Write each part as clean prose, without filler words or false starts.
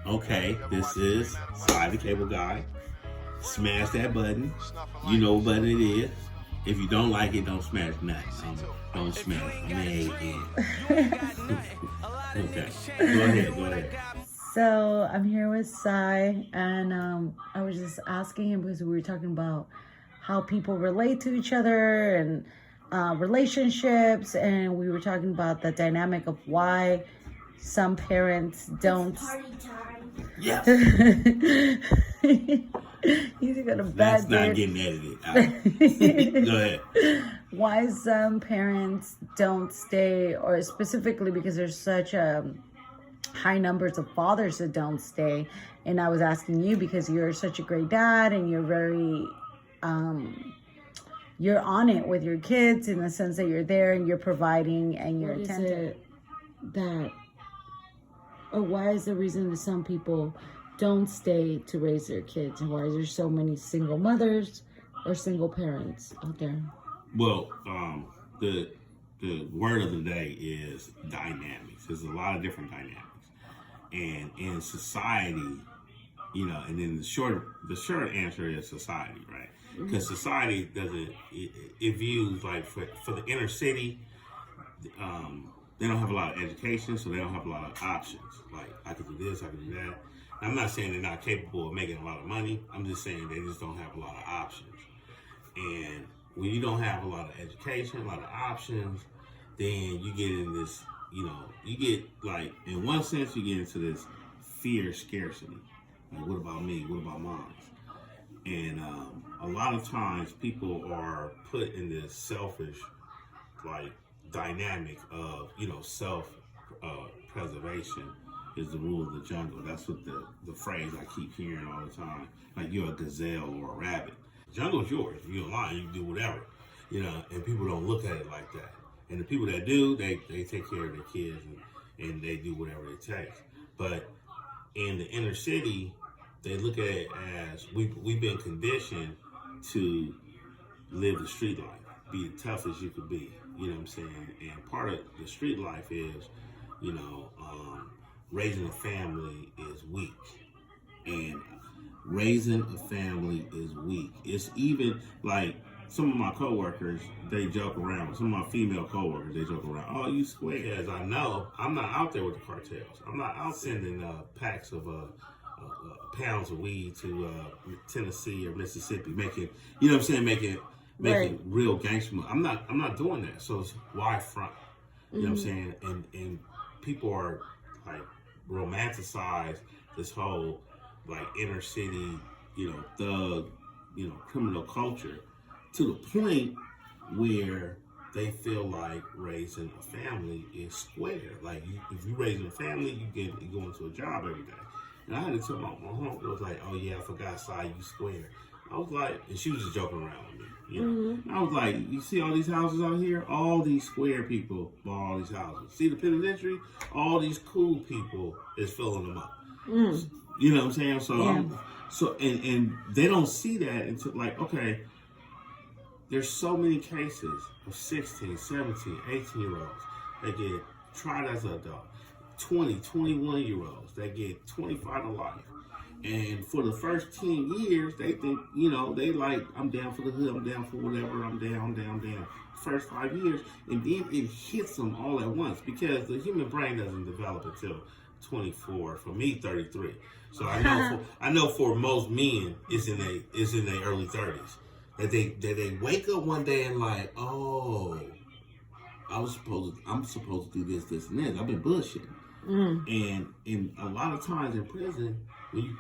Okay, this is Side the Cable Guy. Smash that button. You know what button it is. If you don't like it, don't smash nothing. Don't smash nothing. Okay, go ahead. So I'm here with Sai, and I was just asking him because we were talking about how people relate to each other and relationships, and we were talking about the dynamic of why some parents don't. Party time. Yes. He's got a bad That's not day. getting edited out. Go ahead. Why some parents don't stay, or specifically because there's such a high numbers of fathers that don't stay. And I was asking you because you're such a great dad and you're very you're on it with your kids in the sense that you're there and you're providing and you're attentive. Or why is the reason that some people don't stay to raise their kids, and why is there so many single mothers or single parents out there? Well, the word of the day is dynamics. There's a lot of different dynamics, and in society, and then the short answer is society, right? Because society doesn't it views like for the inner city, they don't have a lot of education, so they don't have a lot of options. Like, I can do this, I can do that. I'm not saying they're not capable of making a lot of money. I'm just saying they just don't have a lot of options. And when you don't have a lot of education, a lot of options, then you get in this, you get like, in one sense, you get into this fear scarcity. Like, what about me? What about mine? And a lot of times people are put in this selfish, like, dynamic of, self-preservation is the rule of the jungle. That's what the phrase I keep hearing all the time. Like, you're a gazelle or a rabbit. The jungle's yours. If you're a lion, you can do whatever, and people don't look at it like that. And the people that do, they take care of their kids and they do whatever it takes. But in the inner city, they look at it as we've been conditioned to live the street life, be the toughest you could be. You know what I'm saying? And part of the street life is, raising a family is weak. And raising a family is weak. It's even like some of my coworkers, they joke around. Some of my female coworkers, they joke around. Oh, you square. Because I know I'm not out there with the cartels. I'm not out sending packs of pounds of weed to Tennessee or Mississippi, making making Right. real gangster money. I'm not doing that. So it's why front? You know what I'm saying? And people are like romanticize this whole like inner city, thug, criminal culture to the point where they feel like raising a family is square. Like, if you raising a family, you go into a job every day. And I had to tell my homegirl, was like, oh yeah, I forgot, Si, you square. I was like, and she was just joking around with me, And I was like, you see all these houses out here? All these square people bought all these houses. See the penitentiary? All these cool people is filling them up. You know what I'm saying? So, Yeah. And they don't see that until, like, okay, there's so many cases of 16, 17, 18-year-olds that get tried as an adult. 20, 21-year-olds that get 25 to life. And for the first 10 years, they think, they like, I'm down for the hood, I'm down for whatever, I'm down. First 5 years, and then it hits them all at once because the human brain doesn't develop until 24. For me, 33. So I know for most men, it's in their early 30s that they wake up one day and like, oh, I'm supposed to do this, and this. I've been bullshitting. And a lot of times in prison, when you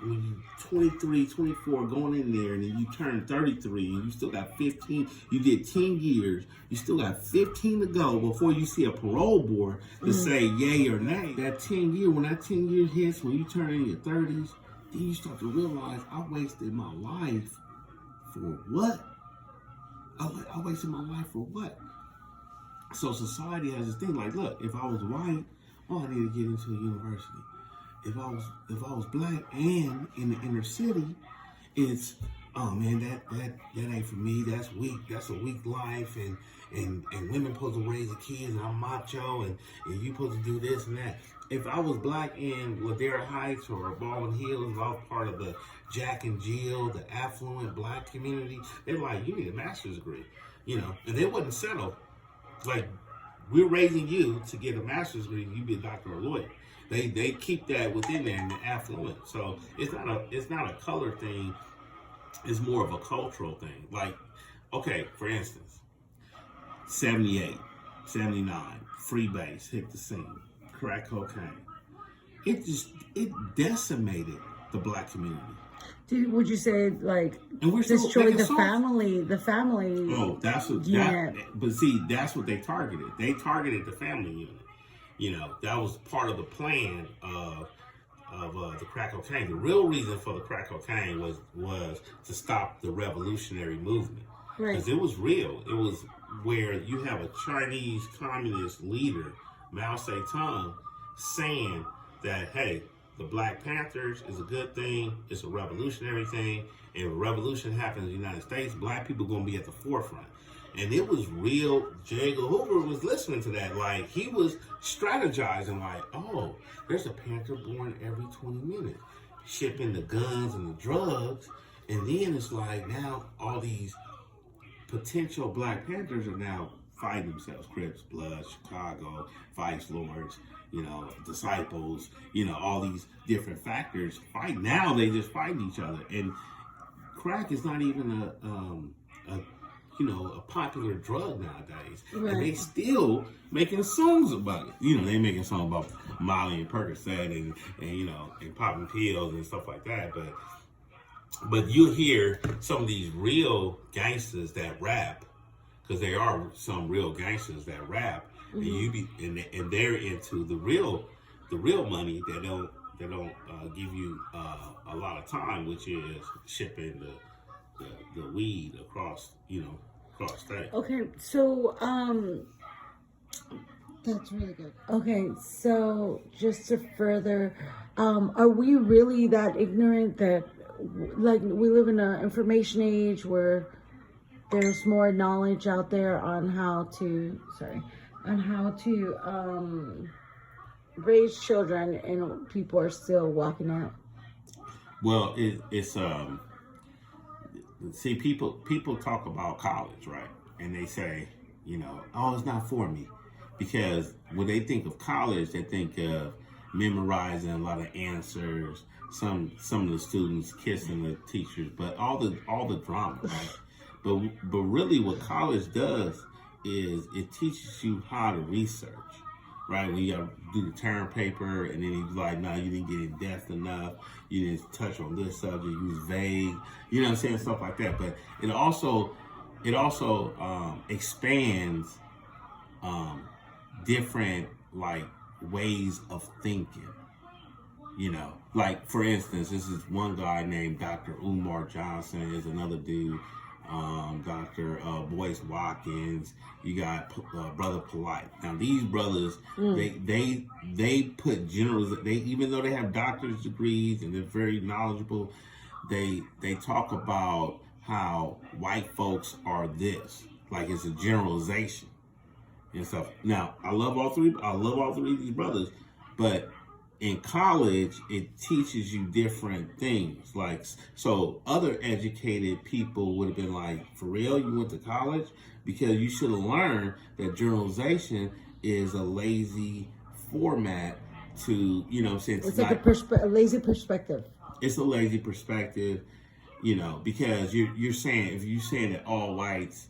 23, 24 going in there, and then you turn 33, and you still got 15, you did 10 years, you still got 15 to go before you see a parole board to say yay or nay. When that 10 years hits, when you turn in your 30s, then you start to realize, I wasted my life for what? I wasted my life for what? So society has this thing like, look, if I was white, oh, I need to get into a university. If I was black and in the inner city, it's oh man, that ain't for me. That's weak. That's a weak life, and women supposed to raise the kids, and I'm macho, and you supposed to do this and that. If I was black in Ladera Heights or Baldwin Hills, I was part of the Jack and Jill, the affluent black community, they're like, you need a master's degree, and they wouldn't settle. Like, we're raising you to get a master's degree, you be a doctor or a lawyer. They keep that within there in the affluent. So it's not a color thing. It's more of a cultural thing. Like, okay, for instance, 78, 79, freebase hit the scene, crack cocaine. It decimated the black community. Would you say like and we're destroyed the family? The family. Oh, but see, that's what they targeted. They targeted the family unit. That was part of the plan of the crack cocaine. The real reason for the crack cocaine was to stop the revolutionary movement. Right. Because it was real. It was where you have a Chinese communist leader, Mao Zedong, saying that, hey, the Black Panthers is a good thing. It's a revolutionary thing. And if a revolution happens in the United States, black people are going to be at the forefront. And it was real. J. Edgar Hoover was listening to that. Like, he was strategizing like, oh, there's a Panther born every 20 minutes, shipping the guns and the drugs. And then it's like, now all these potential Black Panthers are now fighting themselves. Crips, Bloods, Chicago, Vice Lords, Disciples, all these different factors fight. Now they just fight each other. And crack is not even a popular drug nowadays. Right. And they still making songs about it. They making songs about Molly and Percocet and popping pills and stuff like that. But you hear some of these real gangsters that rap, because there are some real gangsters that rap, mm-hmm. and they're into the real money that don't give you a lot of time, which is shipping the weed across state. Okay, so that's really good. Okay, so just to further, are we really that ignorant that like we live in an information age where there's more knowledge out there on how to raise children and people are still walking out? Well, it's see, people talk about college, right? And they say, oh, it's not for me. Because when they think of college, they think of memorizing a lot of answers, some of the students kissing the teachers, but all the drama, right? But really what college does is it teaches you how to research, right? When you got to do the term paper and then you're like, no, you didn't get in depth enough. You didn't touch on this subject. You was vague. You know what I'm saying? Stuff like that. But it also expands different like ways of thinking. Like for instance, this is one guy named Dr. Umar Johnson. There's another dude, Dr. Boyce Watkins. You got Brother Polite. Now these brothers, they put even though they have doctor's degrees and they're very knowledgeable, they talk about how white folks are this, like it's a generalization and stuff. Now I love all three of these brothers, but in college, it teaches you different things. Like, so other educated people would have been like, for real, you went to college? Because you should have learned that generalization is a lazy format to, it's like a lazy perspective. It's a lazy perspective, because you're saying, if you're saying that all whites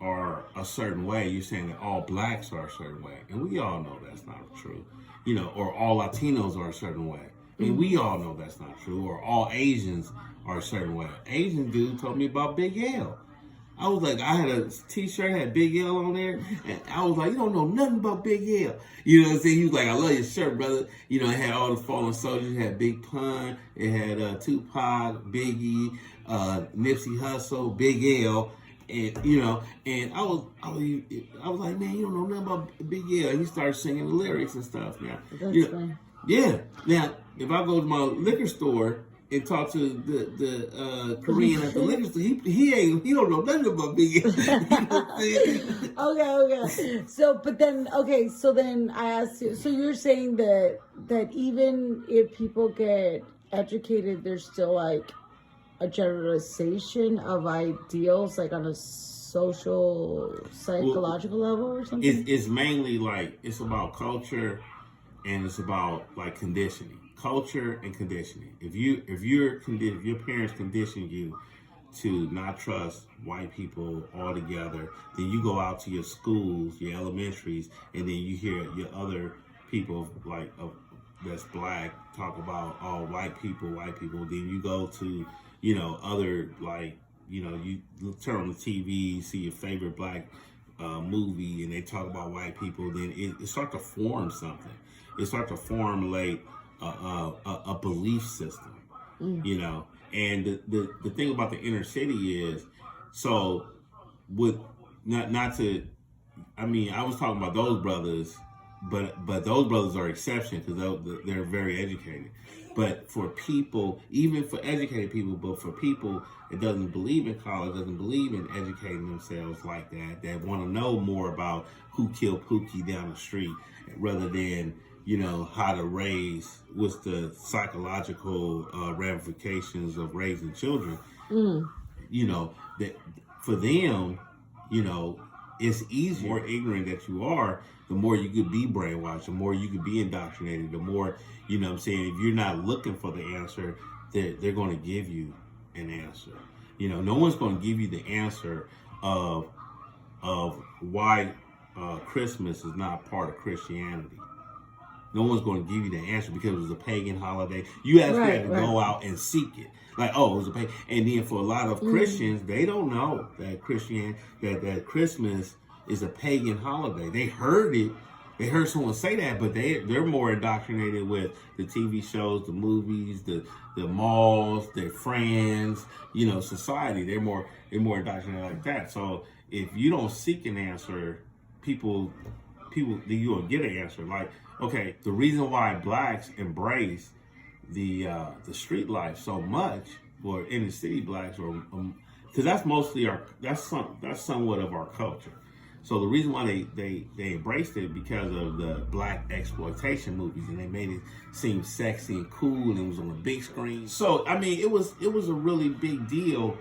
are a certain way, you're saying that all blacks are a certain way. And we all know that's not true. Or all Latinos are a certain way. I mean, we all know that's not true. Or all Asians are a certain way. Asian dude told me about Big L. I was like, I had a t-shirt, had Big L on there, and I was like, you don't know nothing about Big L. You know what I'm saying? He was like, I love your shirt, brother. It had all the fallen soldiers. It had Big Pun. It had Tupac, Biggie, Nipsey Hussle, Big L. And and I was like, man, you don't know nothing about Big L. He started singing the lyrics and stuff. Now, That's fine. Yeah. Now, if I go to my liquor store and talk to the Korean at the liquor store. He don't know nothing about vegan. You know what I'm saying? Okay. So then I asked you. So you're saying that even if people get educated, there's still like a generalization of ideals, like on a social, psychological level or something? It's mainly like it's about culture and it's about like conditioning, culture and conditioning. If your parents condition you to not trust white people altogether, then you go out to your schools, your elementaries, and then you hear your other people like that's black talk about white people. Then you go to other like you turn on the TV, see your favorite black movie, and they talk about white people. Then it starts to form something. It starts to formulate a belief system, And the thing about the inner city is, so with not to, I mean, I was talking about those brothers, but those brothers are exception because they're very educated. But for people, even for educated people, but for people that doesn't believe in college, doesn't believe in educating themselves like that want to know more about who killed Pookie down the street rather than how to raise, what's the psychological ramifications of raising children. That for them, it's easier. The more ignorant that you are, the more you could be brainwashed, the more you could be indoctrinated, the more, if you're not looking for the answer, they're going to give you an answer. No one's going to give you the answer of why Christmas is not part of Christianity. No one's going to give you the answer because it was a pagan holiday. You actually had to go out and seek it. Like, it was a pagan. And then for a lot of Christians, they don't know that that Christmas is a pagan holiday. They heard it. They heard someone say that, but they're more indoctrinated with the TV shows, the movies, the malls, their friends, society. They're more indoctrinated like that. So if you don't seek an answer, people you will get an answer. Like, okay, the reason why blacks embrace the street life so much, or inner city blacks, or because that's mostly that's somewhat of our culture. So the reason why they embraced it because of the black exploitation movies, and they made it seem sexy and cool, and it was on the big screen. So I mean, it was a really big deal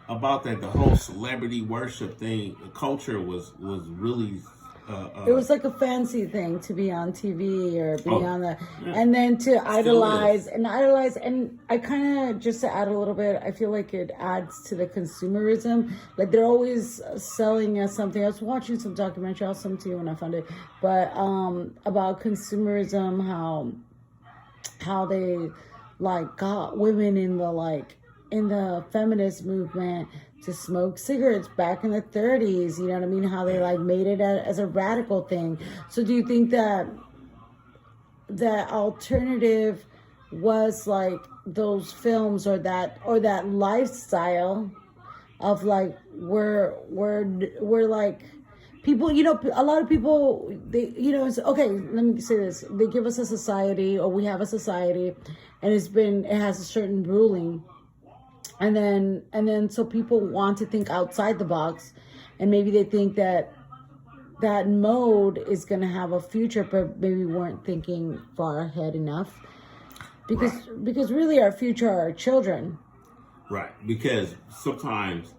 about that. The whole celebrity worship thing, the culture was really. It was like a fancy thing to be on TV or be on the, and then to idolize, and I kind of, just to add a little bit, I feel like it adds to the consumerism. Like they're always selling us something. I was watching some documentary, I'll send to you when I found it, but about consumerism, how they like got women in the feminist movement to smoke cigarettes back in the 30s, you know what I mean? How they like made it as a radical thing. So do you think that alternative was like those films or that lifestyle of like we're like people, a lot of people, they, okay, let me say this. They give us a society, or we have a society, and it has a certain ruling. And then so people want to think outside the box, and maybe they think that mode is going to have a future, but maybe weren't thinking far ahead enough. Because really our future are our children. Right. Because sometimes,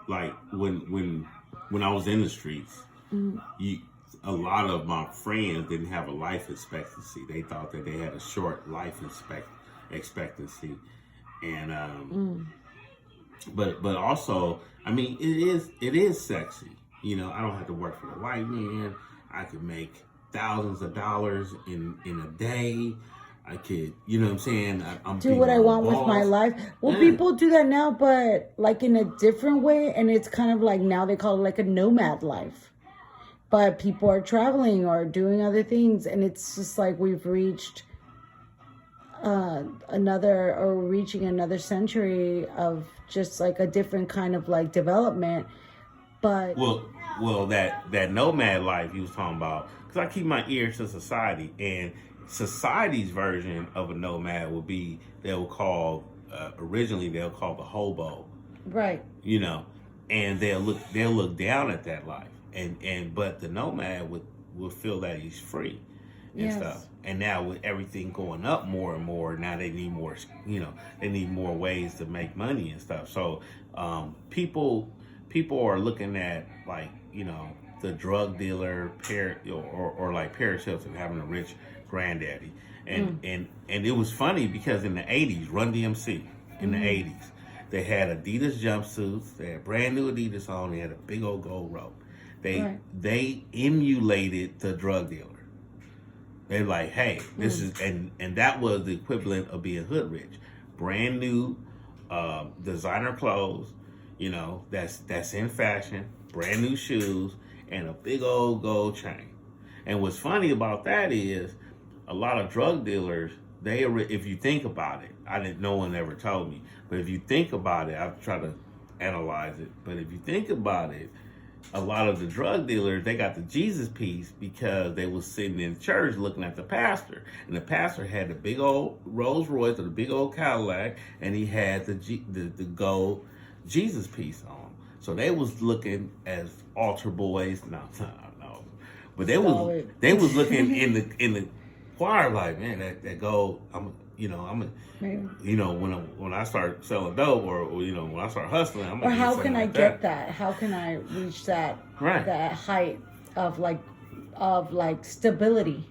like when I was in the streets, a lot of my friends didn't have a life expectancy. They thought that they had a short life expectancy, and but also, I mean, it is sexy. I don't have to work for the white man. I could make thousands of dollars in a day. I could, you know what I'm saying? I'm do what I want with my life. Well, people do that now, but like in a different way. And it's kind of like now they call it like a nomad life. But people are traveling or doing other things. And it's just like we've reached reaching another century of just like a different kind of like development. But well, that nomad life you was talking about, because I keep my ear to society, and society's version of a nomad will be, they will call originally they'll call the hobo, Right. you know, and they'll look down at that life, but the nomad would feel that he's free and Yes. stuff. And now with everything going up more and more, now they need more, they need more ways to make money and stuff. So people are looking at, like, the drug dealer or like Paris Hilton having a rich granddaddy. And it was funny because in the 80s, Run DMC in the 80s, they had Adidas jumpsuits, they had brand new Adidas on, they had a big old gold rope. They emulated the drug dealer. They're like, hey, this is, and that was the equivalent of being hood rich. Brand new designer clothes, that's in fashion, brand new shoes, and a big old gold chain. And what's funny about that is a lot of drug dealers, if you think about it, no one ever told me, but if you think about it, I've tried to analyze it, but if you think about it, a lot of the drug dealers, they got the Jesus piece because they was sitting in church looking at the pastor, and the pastor had the big old Rolls Royce or the big old Cadillac, and he had the gold Jesus piece on. So they was looking as altar boys. No, but they was looking in the choir like, man, that gold. When I start selling dope, or when I start hustling, I'm or gonna how get can I like get that? How can I reach that height of like stability?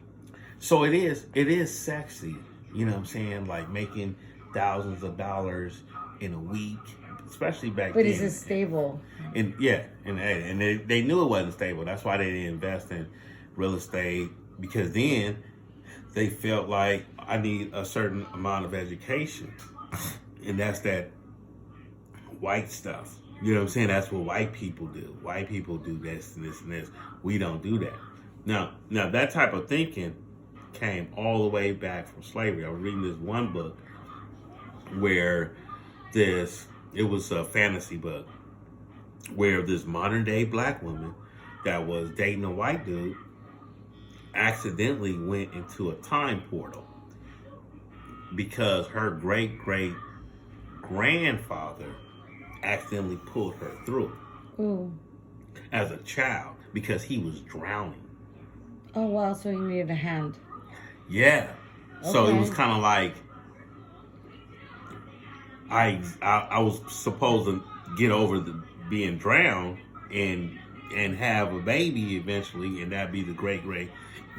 So it is sexy, you know what I'm saying? Like making thousands of dollars in a week, especially back then. But is it stable? And they knew it wasn't stable. That's why they didn't invest in real estate, because then they felt like, I need a certain amount of education. And that's that white stuff. You know what I'm saying? That's what white people do. White people do this and this and this. We don't do that. Now that type of thinking came all the way back from slavery. I was reading this one book where it was a fantasy book where this modern day black woman that was dating a white dude accidentally went into a time portal because her great grandfather accidentally pulled her through. Ooh. As a child, because he was drowning. Oh wow, so he needed a hand. Yeah. Okay. So it was kind of like I was supposed to get over being drowned and have a baby eventually, and that'd be the great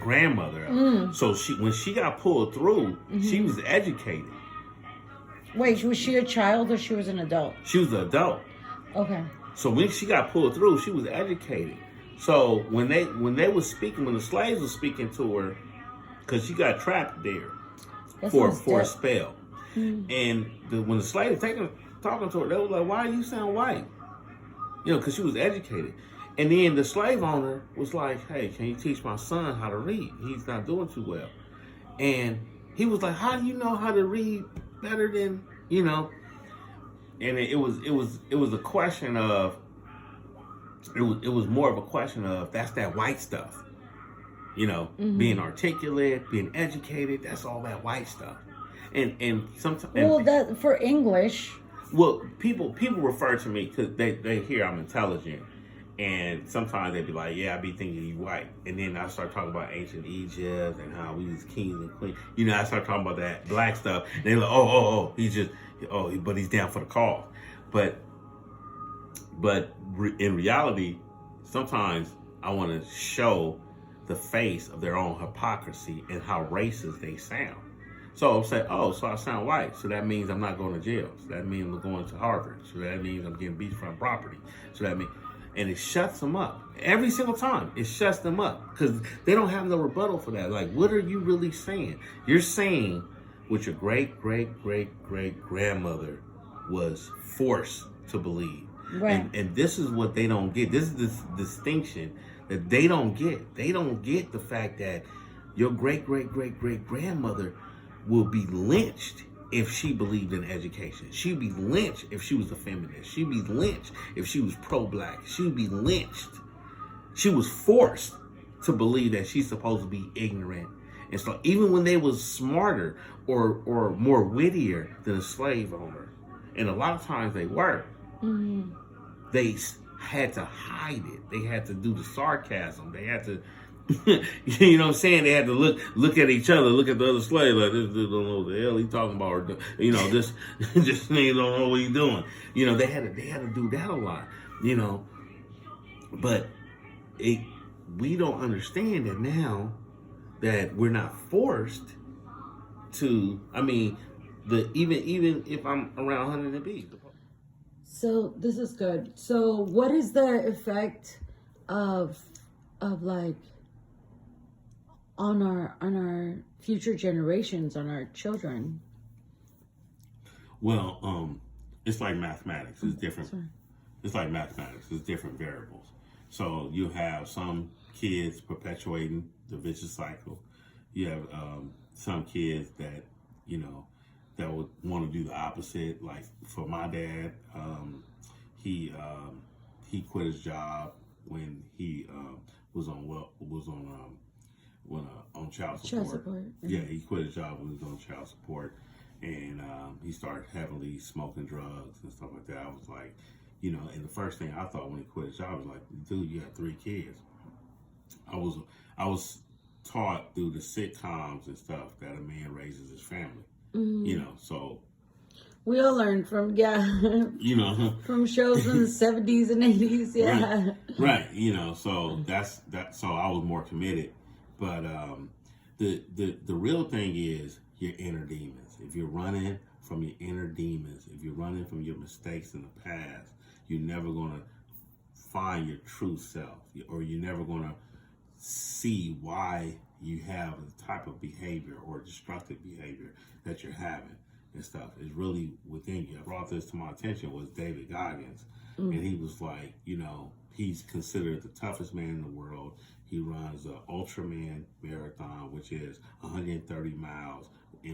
grandmother. So when she got pulled through, she was educated. Wait, was she a child or she was an adult? She was an adult. Okay. So when she got pulled through, she was educated. So when the slaves were speaking to her, because she got trapped there for a spell, and when the slaves talking to her, they were like, "Why do you sound white?" Because she was educated. And then the slave owner was like, "Hey, can you teach my son how to read? He's not doing too well." And he was like, "How do you know how to read better than?" And it was a question of, it was more of a question of, that's that white stuff, being articulate, being educated. That's all that white stuff. And sometimes, that for English. Well, people refer to me because they hear I'm intelligent. And sometimes they'd be like, yeah, I be thinking he's white. And then I start talking about ancient Egypt and how we was kings and queens. I start talking about that black stuff. And they're like, but he's down for the cause. But in reality, sometimes I want to show the face of their own hypocrisy and how racist they sound. So I'm saying, so I sound white. So that means I'm not going to jail. So that means I'm going to Harvard. So that means I'm getting beachfront property. So that means... And it shuts them up. Every single time, it shuts them up. Because they don't have no rebuttal for that. Like, what are you really saying? You're saying what your great-great-great-great-grandmother was forced to believe. Right. And this is what they don't get. This is this distinction that they don't get. They don't get the fact that your great-great-great-great-grandmother will be lynched if she believed in education. She'd be lynched if she was a feminist. She'd be lynched if she was pro-black. She'd be lynched. She was forced to believe that she's supposed to be ignorant And so even when they was smarter or more wittier than a slave owner, and a lot of times they were, they had to hide it. They had to do the sarcasm. They had to, you know what I'm saying? They had to look at each other, look at the other slave like, this dude don't know what the hell he talking about, or this just nigga don't know what he doing. You know, they had to do that a lot. You know, but we don't understand that now that we're not forced to. I mean, even if I'm around Hunter and Bees. So this is good. So what is the effect of like on our future generations, on our children? Well, it's like mathematics. It's different. Sorry. It's like mathematics. It's different variables. So you have some kids perpetuating the vicious cycle. You have some kids that, that would want to do the opposite. Like for my dad, he quit his job when he was on child support. Yeah, he quit his job when he was on child support, and he started heavily smoking drugs and stuff like that. I was like, and the first thing I thought when he quit his job was like, dude, you have 3 kids. I was taught through the sitcoms and stuff that a man raises his family. So we all learned from from shows in the 70s and 80s. Yeah, right. So that's that. So I was more committed, but the real thing is your inner demons. If you're running from your inner demons, if you're running from your mistakes in the past, you're never gonna find your true self, or you're never gonna see why you have the type of behavior or destructive behavior that you're having and stuff. Is really within you. I brought this to my attention was David Goggins, and he was like, he's considered the toughest man in the world. He runs the Ultraman Marathon, which is 130 miles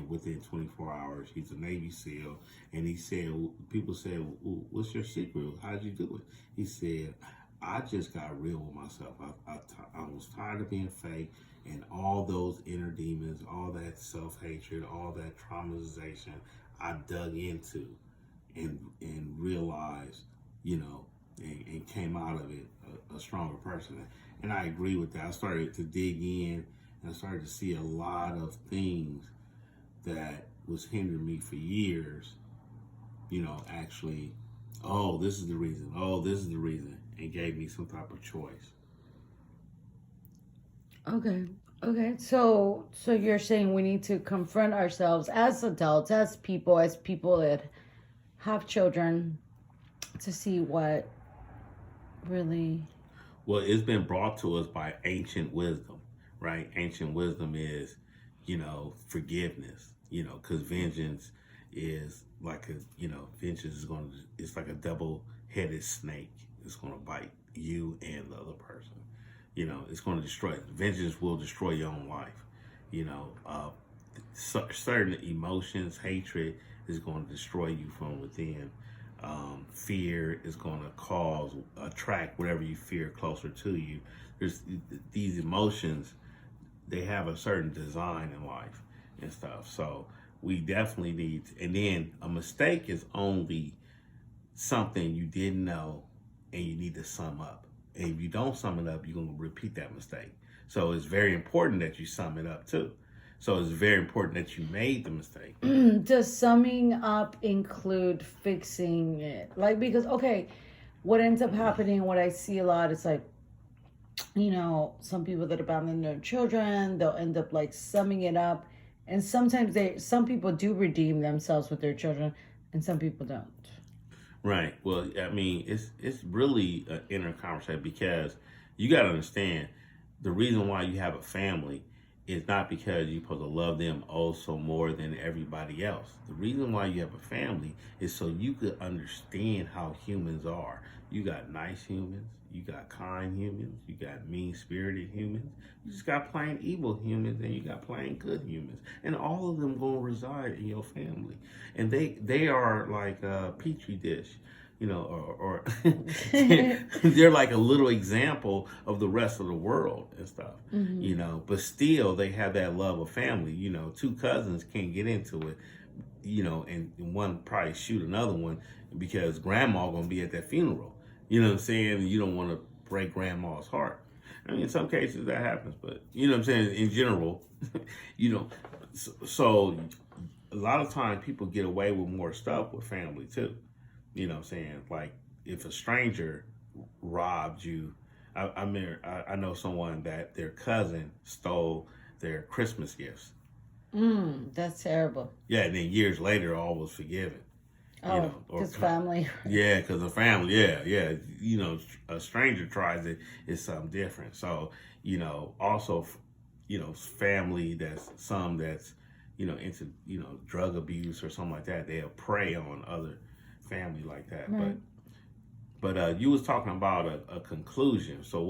within 24 hours. He's a Navy SEAL, and he said, people said, well, what's your secret? How'd you do it? He said, I just got real with myself. I was tired of being fake, and all those inner demons, all that self-hatred, all that traumatization, I dug into and realized, and came out of it a stronger person. And I agree with that. I started to dig in, and I started to see a lot of things that was hindering me for years, actually, oh, this is the reason, and gave me some type of choice. Okay. So you're saying we need to confront ourselves as adults, as people that have children, to see what really... Well, it's been brought to us by ancient wisdom, right? Ancient wisdom is, forgiveness, because vengeance is like it's like a double-headed snake. It's going to bite you and the other person. It's going to destroy. Vengeance will destroy your own life. Certain emotions, hatred is going to destroy you from within. Fear is going to attract whatever you fear closer to you. There's these emotions, they have a certain design in life and stuff. So we definitely need, and then a mistake is only something you didn't know and you need to sum up. And if you don't sum it up, you're going to repeat that mistake. So it's very important that you sum it up too. So it's very important that you made the mistake. Does summing up include fixing it? Like, because, okay, what ends up happening, what I see a lot is like, some people that abandon their children, they'll end up like summing it up. And sometimes some people do redeem themselves with their children and some people don't. Right. Well, I mean, it's really an inner conversation, because you got to understand the reason why you have a family is not because you're supposed to love them also more than everybody else. The reason why you have a family is so you could understand how humans are. You got nice humans, you got kind humans, you got mean-spirited humans, you just got plain evil humans, and you got plain good humans. And all of them gonna reside in your family. And they are like a petri dish. or they're like a little example of the rest of the world and stuff, but still they have that love of family. Two cousins can't get into it, and one probably shoot another one because grandma gonna be at that funeral. You know what I'm saying? And you don't want to break grandma's heart. I mean, in some cases that happens, but you know what I'm saying? In general, so a lot of times people get away with more stuff with family too. You know what I'm saying? Like if a stranger robbed you, I know someone that their cousin stole their Christmas gifts. That's terrible. Yeah, and then years later, all was forgiven. Oh, because family. Yeah, because of family. Yeah. A stranger tries it, it's something different. So, also, family that's into, drug abuse or something like that, they'll prey on other family like that. Right. But you was talking about a conclusion. So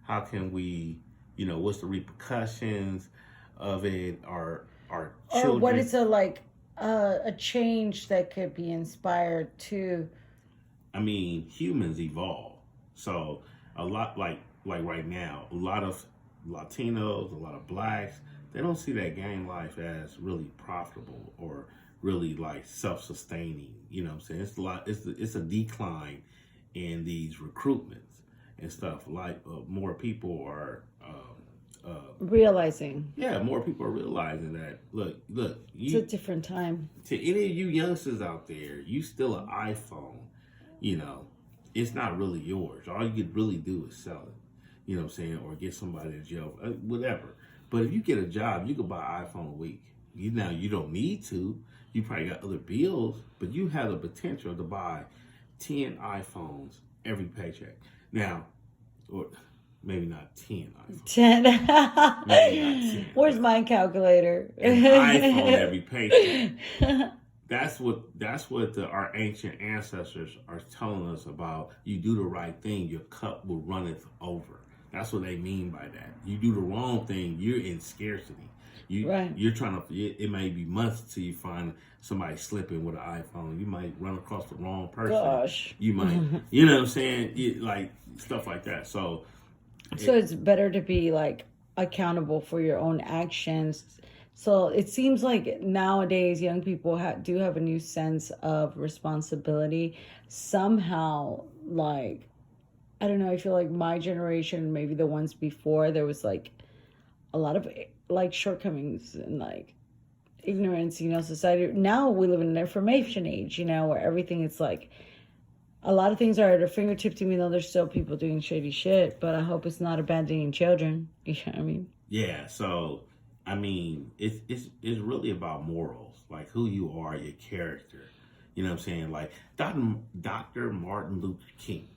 how can we, what's the repercussions of it? Our children. Or what is a change that could be inspired to? I mean, humans evolve. So a lot like right now, a lot of Latinos, a lot of blacks, they don't see that gang life as really profitable or really like self-sustaining. You know what I'm saying? It's a decline in these recruitments and stuff. Like more people are realizing. Yeah, more people are realizing that. Look. It's a different time. To any of you youngsters out there, you still an iPhone. It's not really yours. All you could really do is sell it. You know what I'm saying? Or get somebody to jail, whatever. But if you get a job, you can buy an iPhone a week. You don't need to. You probably got other bills, but you have the potential to buy 10 iPhones every paycheck. Now, or maybe not 10 iPhones. 10. Maybe not 10. Where's my calculator? An iPhone every paycheck. That's what our ancient ancestors are telling us about. You do the right thing, your cup will runneth over. That's what they mean by that. You do the wrong thing, you're in scarcity. You're trying to. It may be months till you find somebody slipping with an iPhone. You might run across the wrong person. Gosh. You might. You know what I'm saying? Like stuff like that. So it's better to be like accountable for your own actions. So it seems like nowadays young people do have a new sense of responsibility. Somehow, like, I don't know, I feel like my generation, maybe the ones before, there was like a lot of like shortcomings and like ignorance, society. Now we live in an information age, where everything is like, a lot of things are at our fingertips, even though there's still people doing shady shit, but I hope it's not abandoning children. You know what I mean? Yeah, so I mean, it's really about morals, like who you are, your character. You know what I'm saying? Like Dr. Martin Luther King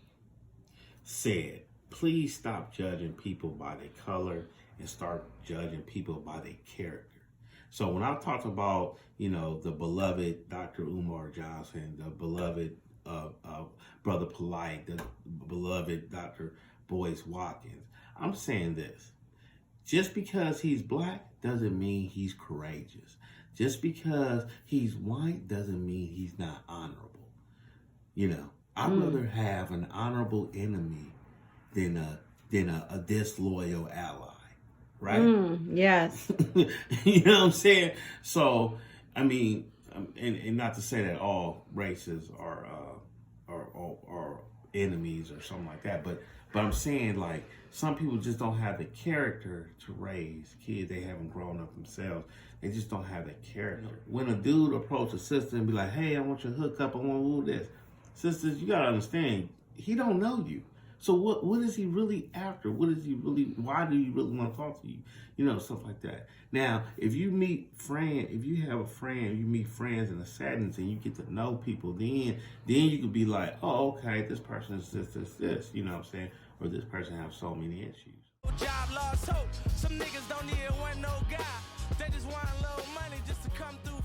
said, please stop judging people by their color and start judging people by their character. So when I talk about, the beloved Dr. Umar Johnson, the beloved Brother Polite, the beloved Dr. Boyce Watkins, I'm saying this. Just because he's black doesn't mean he's courageous. Just because he's white doesn't mean he's not honorable. I'd rather have an honorable enemy than a disloyal ally, right? Yes. You know what I'm saying? So, I mean, and not to say that all races are enemies or something like that, but I'm saying, like, some people just don't have the character to raise kids. They haven't grown up themselves. They just don't have that character. When a dude approaches a sister and be like, hey, I want your hookup, I want to do this. Sisters, you got to understand, he don't know you. So what is he really after? Why do you really want to talk to you? Stuff like that. Now, if you meet you have a friend, you meet friends in the settings and you get to know people, then you could be like, oh, okay, this person is this, you know what I'm saying? Or this person has so many issues. Job lost hope. Some niggas don't even want no guy. They just want a little money just to come through.